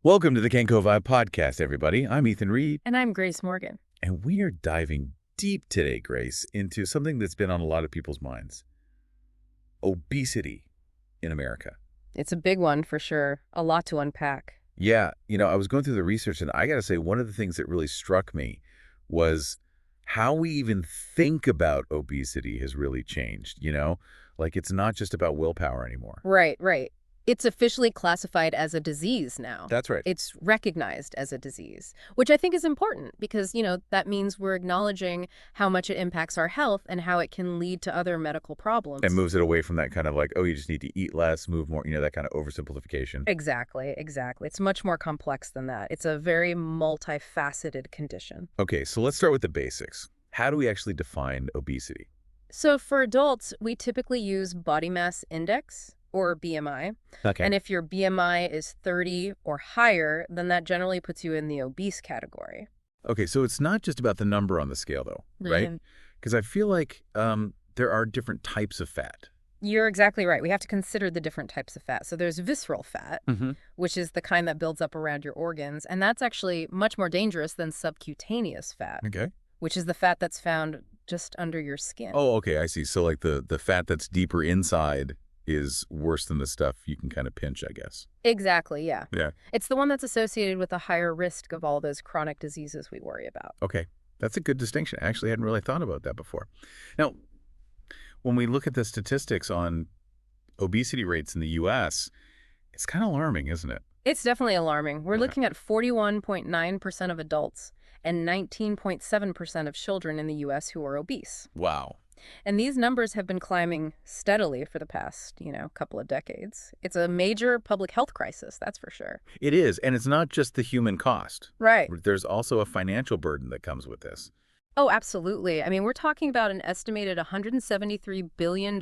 Welcome to the KenkoVibe podcast, everybody. I'm Ethan Reed, And I'm Grace Morgan. and we are diving deep today, Grace, into something that's been on a lot of people's minds: obesity in America. It's a big one for sure. A lot to unpack. Yeah, I was going through the research, and I got to say, one of the things that really struck me was how we even think about obesity has really changed. Like it's not just about willpower anymore. Right. It's officially classified as a disease now. That's right. It's recognized as a disease, which I think is important because, that means we're acknowledging how much it impacts our health and how it can lead to other medical problems. And moves it away from that kind of like, oh, you just need to eat less, move more, that kind of oversimplification. Exactly. It's much more complex than that. It's a very multifaceted condition. Okay, so let's start with the basics. How do we actually define obesity? So for adults, we typically use body mass index, or BMI. Okay. And if your BMI is 30 or higher, then that generally puts you in the obese category. Okay, so it's not just about the number on the scale, though, right? Because I feel like there are different types of fat. You're exactly right. We have to consider the different types of fat. So there's visceral fat, which is the kind that builds up around your organs. And that's actually much more dangerous than subcutaneous fat, Okay. which is the fat that's found just under your skin. Oh, okay, I see. So like the fat that's deeper inside is worse than the stuff you can kind of pinch, I guess. Exactly, yeah. Yeah. It's the one that's associated with a higher risk of all those chronic diseases we worry about. Okay, that's a good distinction. I actually hadn't really thought about that before. Now, when we look at the statistics on obesity rates in the U.S., it's kind of alarming, isn't it? It's definitely alarming. We're looking at 41.9% of adults and 19.7% of children in the U.S. who are obese. Wow. And these numbers have been climbing steadily for the past, couple of decades. It's a major public health crisis, that's for sure. It is, and it's not just the human cost. Right. There's also a financial burden that comes with this. Oh, absolutely. I mean, we're talking about an estimated $173 billion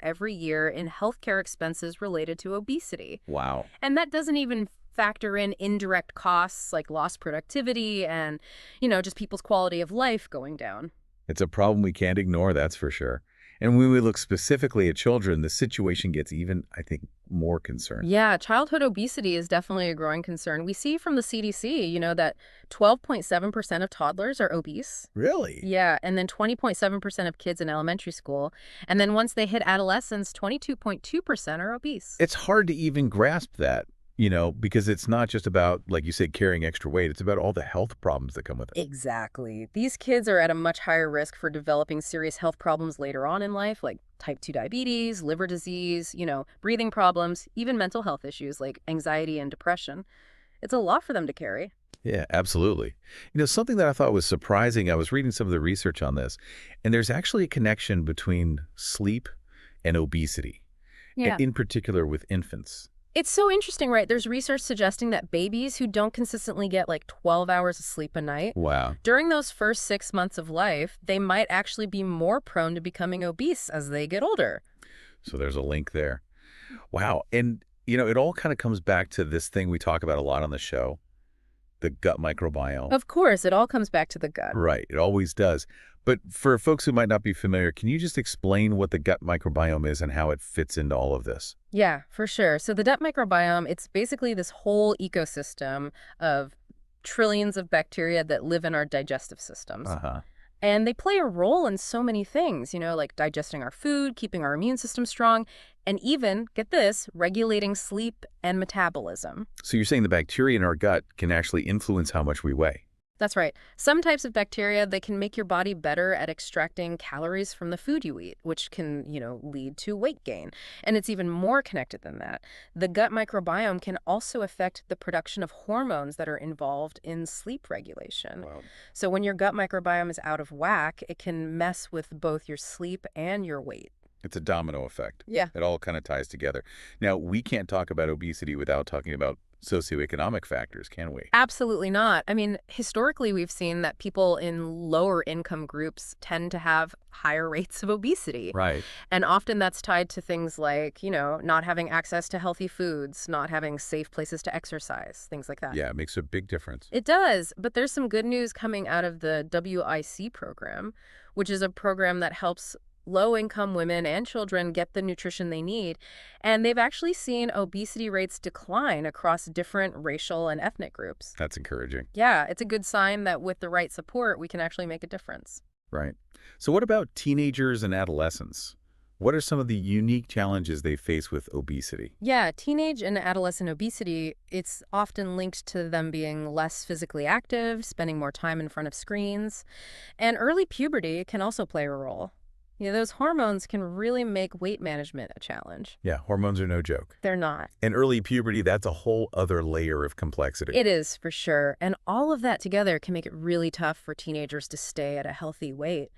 every year in healthcare expenses related to obesity. Wow. And that doesn't even factor in indirect costs like lost productivity and, just people's quality of life going down. It's a problem we can't ignore, that's for sure. And when we look specifically at children, the situation gets even, I think, more concerning. Yeah, childhood obesity is definitely a growing concern. We see from the CDC, that 12.7% of toddlers are obese. Really? Yeah, and then 20.7% of kids in elementary school. And then once they hit adolescence, 22.2% are obese. It's hard to even grasp that, because it's not just about, like you said, carrying extra weight. It's about all the health problems that come with it. Exactly. These kids are at a much higher risk for developing serious health problems later on in life, like type 2 diabetes, liver disease, breathing problems, even mental health issues like anxiety and depression. It's a lot for them to carry. Yeah, absolutely. Something that I thought was surprising, I was reading some of the research on this, and there's actually a connection between sleep and obesity, Yeah. in particular with infants. It's so interesting, right? There's research suggesting that babies who don't consistently get like 12 hours of sleep a night, Wow. during those first 6 months of life, they might actually be more prone to becoming obese as they get older. So there's a link there. Wow. And, it all kind of comes back to this thing we talk about a lot on the show, the gut microbiome. Of course, it all comes back to the gut. Right. It always does. But for folks who might not be familiar, can you just explain what the gut microbiome is and how it fits into all of this? Yeah, for sure. So the gut microbiome, it's basically this whole ecosystem of trillions of bacteria that live in our digestive systems. Uh-huh. And they play a role in so many things, like digesting our food, keeping our immune system strong, and even, get this, regulating sleep and metabolism. So you're saying the bacteria in our gut can actually influence how much we weigh? That's right. Some types of bacteria, they can make your body better at extracting calories from the food you eat, which can, lead to weight gain. And it's even more connected than that. The gut microbiome can also affect the production of hormones that are involved in sleep regulation. Wow. So when your gut microbiome is out of whack, it can mess with both your sleep and your weight. It's a domino effect. Yeah. It all kind of ties together. Now, we can't talk about obesity without talking about socioeconomic factors, can we? Absolutely not. I mean, historically, we've seen that people in lower income groups tend to have higher rates of obesity. Right. And often that's tied to things like, not having access to healthy foods, not having safe places to exercise, things like that. Yeah, it makes a big difference. It does. But there's some good news coming out of the WIC program, which is a program that helps low-income women and children get the nutrition they need, and they've actually seen obesity rates decline across different racial and ethnic groups. That's encouraging. Yeah, it's a good sign that with the right support, we can actually make a difference. Right. So what about teenagers and adolescents? What are some of the unique challenges they face with obesity? Yeah, teenage and adolescent obesity, it's often linked to them being less physically active, spending more time in front of screens, and early puberty can also play a role. Those hormones can really make weight management a challenge. Yeah, hormones are no joke. They're not. And early puberty, that's a whole other layer of complexity. It is, for sure. And all of that together can make it really tough for teenagers to stay at a healthy weight.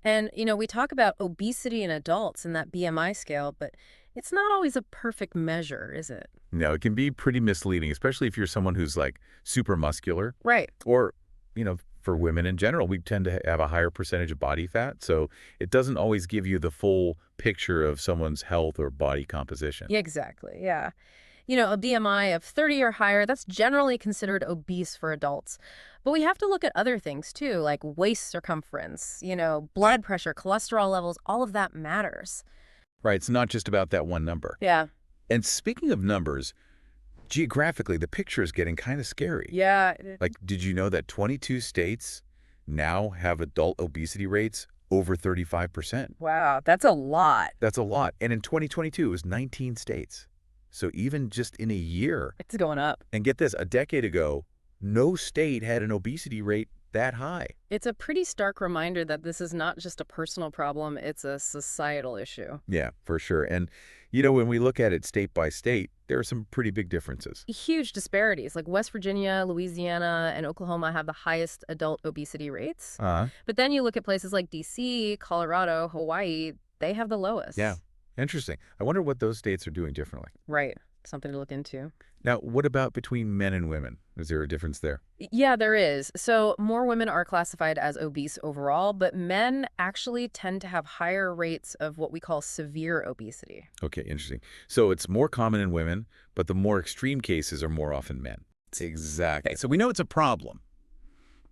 And, we talk about obesity in adults and that BMI scale, but it's not always a perfect measure, is it? No, it can be pretty misleading, especially if you're someone who's like super muscular Right. or, for women in general, we tend to have a higher percentage of body fat. So it doesn't always give you the full picture of someone's health or body composition. Yeah, exactly. Yeah. A BMI of 30 or higher, that's generally considered obese for adults. But we have to look at other things too, like waist circumference, blood pressure, cholesterol levels, all of that matters. Right. It's not just about that one number. Yeah. And speaking of numbers, geographically, the picture is getting kind of scary. Yeah. Like, did you know that 22 states now have adult obesity rates over 35%? Wow, that's a lot. That's a lot. And in 2022, it was 19 states. So even just in a year, It's going up. and get this, a decade ago, no state had an obesity rate that high. It's a pretty stark reminder that this is not just a personal problem, it's a societal issue. Yeah, for sure. And, when we look at it state by state, there are some pretty big differences. Huge disparities, like West Virginia, Louisiana, and Oklahoma have the highest adult obesity rates. But then you look at places like D.C., Colorado, Hawaii, they have the lowest. Yeah, interesting. I wonder what those states are doing differently. Right. Something to look into. Now, what about between men and women? Is there a difference there? Yeah, there is. So more women are classified as obese overall, but men actually tend to have higher rates of what we call severe obesity. Okay, interesting. So it's more common in women, but the more extreme cases are more often men. Exactly. So we know it's a problem.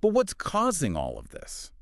But what's causing all of this?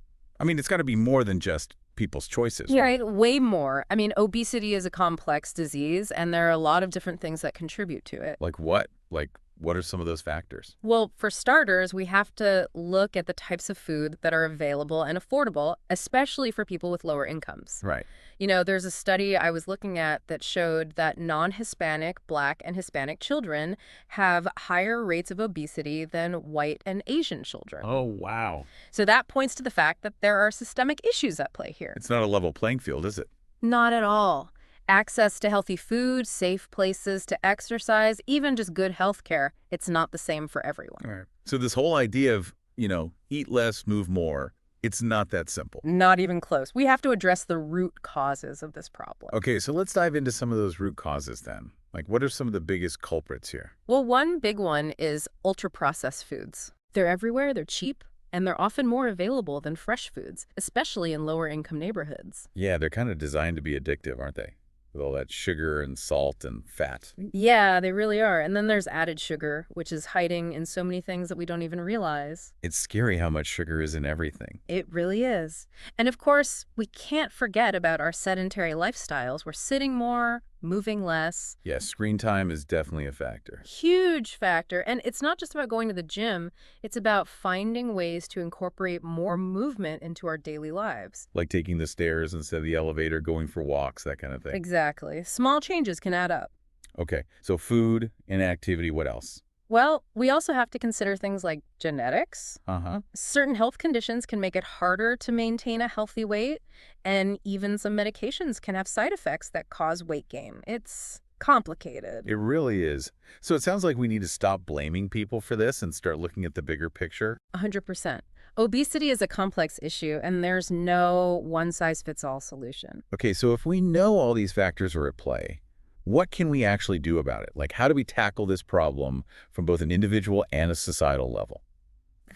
I mean, it's got to be more than just people's choices. Yeah, right. Way more. I mean, obesity is a complex disease, and there are a lot of different things that contribute to it. Like what? Like, what are some of those factors? Well, for starters, we have to look at the types of food that are available and affordable, especially for people with lower incomes. Right. There's a study I was looking at that showed that non-Hispanic, Black, and Hispanic children have higher rates of obesity than white and Asian children. Oh, wow. So that points to the fact that there are systemic issues at play here. It's not a level playing field, is it? Not at all. Access to healthy food, safe places to exercise, even just good health care, it's not the same for everyone. All right. So this whole idea of, eat less, move more, it's not that simple. Not even close. We have to address the root causes of this problem. Okay, so let's dive into some of those root causes then. Like, what are some of the biggest culprits here? Well, one big one is ultra-processed foods. They're everywhere, they're cheap, and they're often more available than fresh foods, especially in lower-income neighborhoods. Yeah, they're kind of designed to be addictive, aren't they? With all that sugar and salt and fat. Yeah, they really are. And then there's added sugar, which is hiding in so many things that we don't even realize. It's scary how much sugar is in everything. It really is. And of course, we can't forget about our sedentary lifestyles. We're sitting more, moving less. Yeah, screen time is definitely a factor. Huge factor. And it's not just about going to the gym. It's about finding ways to incorporate more movement into our daily lives. Like taking the stairs instead of the elevator, going for walks, that kind of thing. Exactly. Small changes can add up. Okay, so food and activity, what else? Well, we also have to consider things like genetics. Uh-huh. Certain health conditions can make it harder to maintain a healthy weight, and even some medications can have side effects that cause weight gain. It's complicated. It really is. So it sounds like we need to stop blaming people for this and start looking at the bigger picture. 100%. Obesity is a complex issue, and there's no one-size-fits-all solution. Okay, so if we know all these factors are at play, what can we actually do about it? Like, how do we tackle this problem from both an individual and a societal level?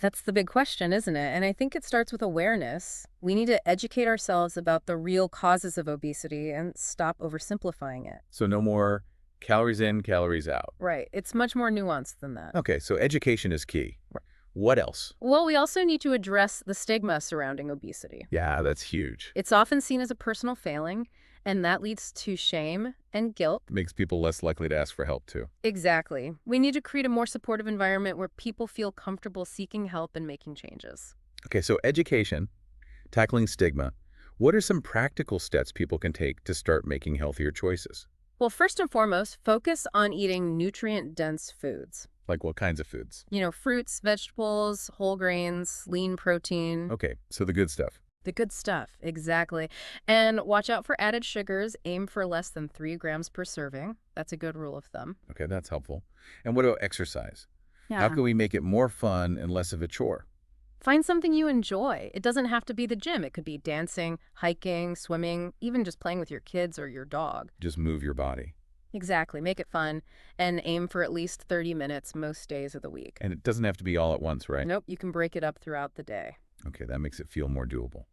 That's the big question, isn't it? And I think it starts with awareness. We need to educate ourselves about the real causes of obesity and stop oversimplifying it. So no more calories in, calories out. Right. It's much more nuanced than that. Okay, so education is key. Right. What else? Well, we also need to address the stigma surrounding obesity. Yeah, that's huge. It's often seen as a personal failing, and that leads to shame and guilt. Makes people less likely to ask for help, too. Exactly. We need to create a more supportive environment where people feel comfortable seeking help and making changes. Okay, so education, tackling stigma. What are some practical steps people can take to start making healthier choices? Well, first and foremost, focus on eating nutrient-dense foods. Like what kinds of foods? Fruits, vegetables, whole grains, lean protein, Okay, so the good stuff. the good stuff, exactly. And watch out for added sugars. Aim for less than 3 grams per serving. That's a good rule of thumb. Okay, that's helpful. And what about exercise? How Yeah. can we make it more fun and less of a chore? Find something you enjoy. It doesn't have to be the gym. It could be dancing, hiking, swimming, even just playing with your kids or your dog. Just move your body. Exactly. Make it fun and aim for at least 30 minutes most days of the week. And it doesn't have to be all at once, right? Nope, you can break it up throughout the day. Okay, that makes it feel more doable.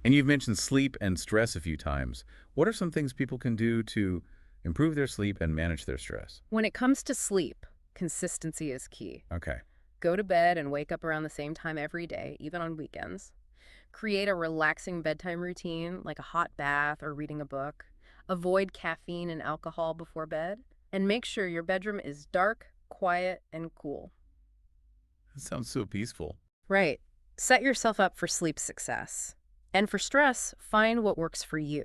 And you've mentioned sleep and stress a few times. What are some things people can do to improve their sleep and manage their stress? When it comes to sleep, consistency is key. Okay. Go to bed and wake up around the same time every day, even on weekends. Create a relaxing bedtime routine, like a hot bath or reading a book. Avoid caffeine and alcohol before bed. And make sure your bedroom is dark, quiet, and cool. That sounds so peaceful. Right. Set yourself up for sleep success. And for stress, find what works for you.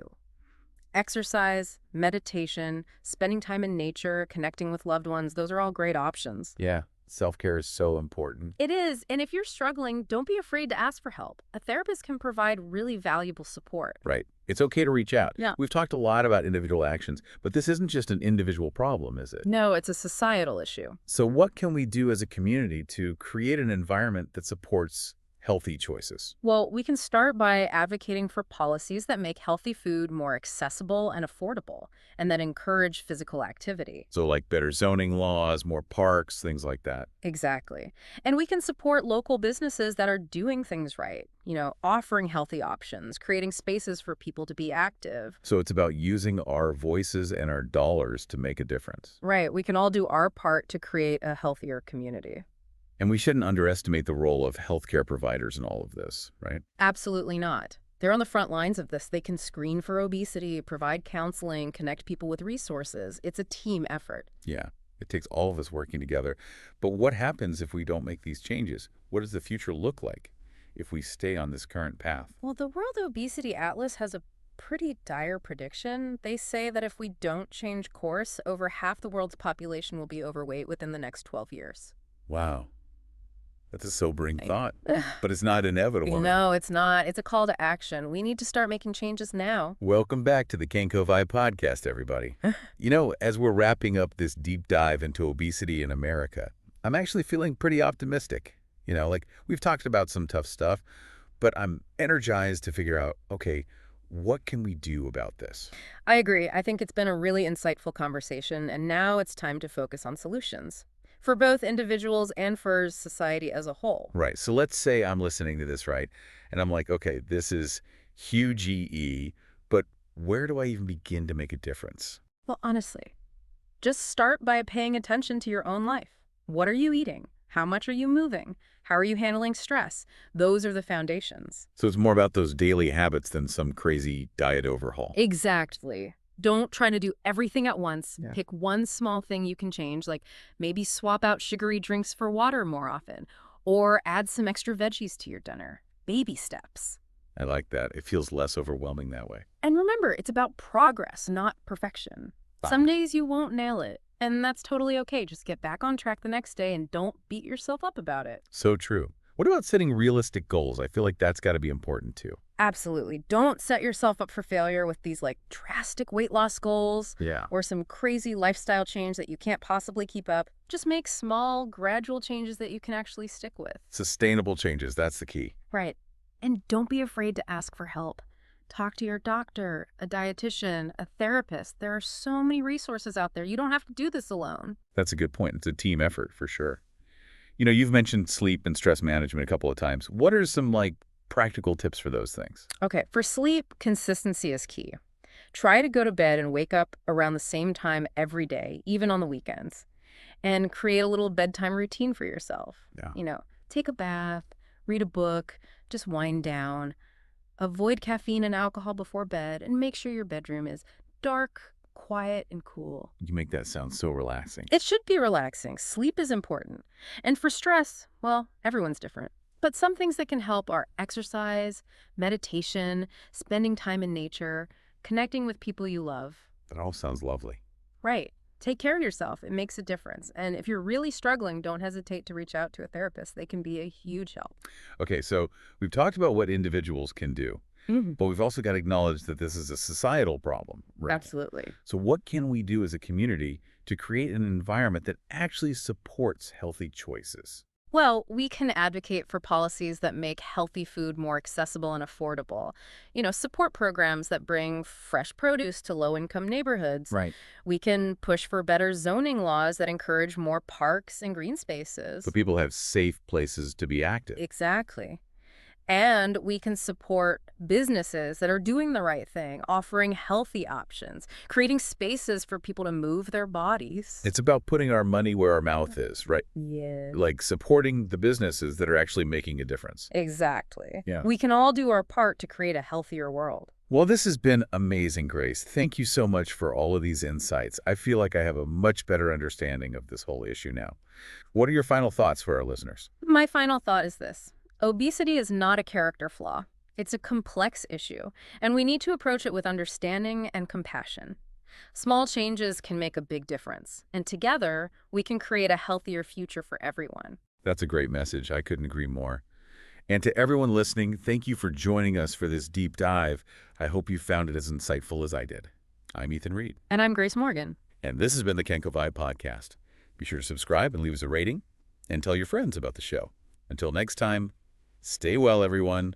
Exercise, meditation, spending time in nature, connecting with loved ones, those are all great options. Yeah, self-care is so important. It is, and if you're struggling, don't be afraid to ask for help. A therapist can provide really valuable support. Right. It's okay to reach out. Yeah. We've talked a lot about individual actions, but this isn't just an individual problem, is it? No, it's a societal issue. So what can we do as a community to create an environment that supports healthy choices? Well, we can start by advocating for policies that make healthy food more accessible and affordable, and that encourage physical activity. So like better zoning laws, more parks, things like that. Exactly. And we can support local businesses that are doing things right, offering healthy options, creating spaces for people to be active. So it's about using our voices and our dollars to make a difference. Right. We can all do our part to create a healthier community. And we shouldn't underestimate the role of healthcare providers in all of this, right? Absolutely not. They're on the front lines of this. They can screen for obesity, provide counseling, connect people with resources. It's a team effort. Yeah, it takes all of us working together. But what happens if we don't make these changes? What does the future look like if we stay on this current path? Well, the World Obesity Atlas has a pretty dire prediction. They say that if we don't change course, over half the world's population will be overweight within the next 12 years. Wow. That's a sobering thought, but it's not inevitable. No, it's not. It's a call to action. We need to start making changes now. Welcome back to the KenkoVibe podcast, everybody. As we're wrapping up this deep dive into obesity in America, I'm actually feeling pretty optimistic. We've talked about some tough stuff, but I'm energized to figure out, okay, what can we do about this? I agree. I think it's been a really insightful conversation, and now it's time to focus on solutions for both individuals and for society as a whole. Right. So let's say I'm listening to this, right? And I'm like, okay, this is huge EE, but where do I even begin to make a difference? Well, honestly, just start by paying attention to your own life. What are you eating? How much are you moving? How are you handling stress? Those are the foundations. So it's more about those daily habits than some crazy diet overhaul. Exactly. Don't try to do everything at once. Yeah. Pick one small thing you can change, like maybe swap out sugary drinks for water more often, or add some extra veggies to your dinner. Baby steps. I like that. It feels less overwhelming that way. And remember, it's about progress, not perfection. Some days you won't nail it, and that's totally okay. Just get back on track the next day and don't beat yourself up about it. So true. What about setting realistic goals? I feel like that's got to be important too. Absolutely. Don't set yourself up for failure with these drastic weight loss goals Yeah. or some crazy lifestyle change that you can't possibly keep up. Just make small, gradual changes that you can actually stick with. Sustainable changes, that's the key. Right. And don't be afraid to ask for help. Talk to your doctor, a dietitian, a therapist. There are so many resources out there. You don't have to do this alone. That's a good point. It's a team effort for sure. You've mentioned sleep and stress management a couple of times. What are some practical tips for those things? Okay, for sleep, consistency is key. Try to go to bed and wake up around the same time every day, even on the weekends. And create a little bedtime routine for yourself. Yeah. Take a bath, read a book, just wind down. Avoid caffeine and alcohol before bed, and make sure your bedroom is dark, quiet, and cool. You make that sound so relaxing. It should be relaxing. Sleep is important. And for stress, well, everyone's different. But some things that can help are exercise, meditation, spending time in nature, connecting with people you love. That all sounds lovely. Right. Take care of yourself. It makes a difference. And if you're really struggling, don't hesitate to reach out to a therapist. They can be a huge help. Okay, so we've talked about what individuals can do, but we've also got to acknowledge that this is a societal problem, right? Absolutely. So what can we do as a community to create an environment that actually supports healthy choices? Well, we can advocate for policies that make healthy food more accessible and affordable. Support programs that bring fresh produce to low-income neighborhoods. Right. We can push for better zoning laws that encourage more parks and green So spaces. people have safe places to be active. Exactly. And we can support businesses that are doing the right thing, offering healthy options, creating spaces for people to move their bodies. It's about putting our money where our mouth is, right? Yes. Like supporting the businesses that are actually making a difference. Exactly. Yeah. We can all do our part to create a healthier world. Well, this has been amazing, Grace. Thank you so much for all of these insights. I feel like I have a much better understanding of this whole issue now. What are your final thoughts for our listeners? My final thought is this. Obesity is not a character flaw. It's a complex issue, and we need to approach it with understanding and compassion. Small changes can make a big difference, and together, we can create a healthier future for everyone. That's a great message. I couldn't agree more. And to everyone listening, thank you for joining us for this deep dive. I hope you found it as insightful as I did. I'm Ethan Reed. And I'm Grace Morgan. And this has been the KenkoVibe podcast. Be sure to subscribe and leave us a rating, and tell your friends about the show. Until next time, stay well, everyone.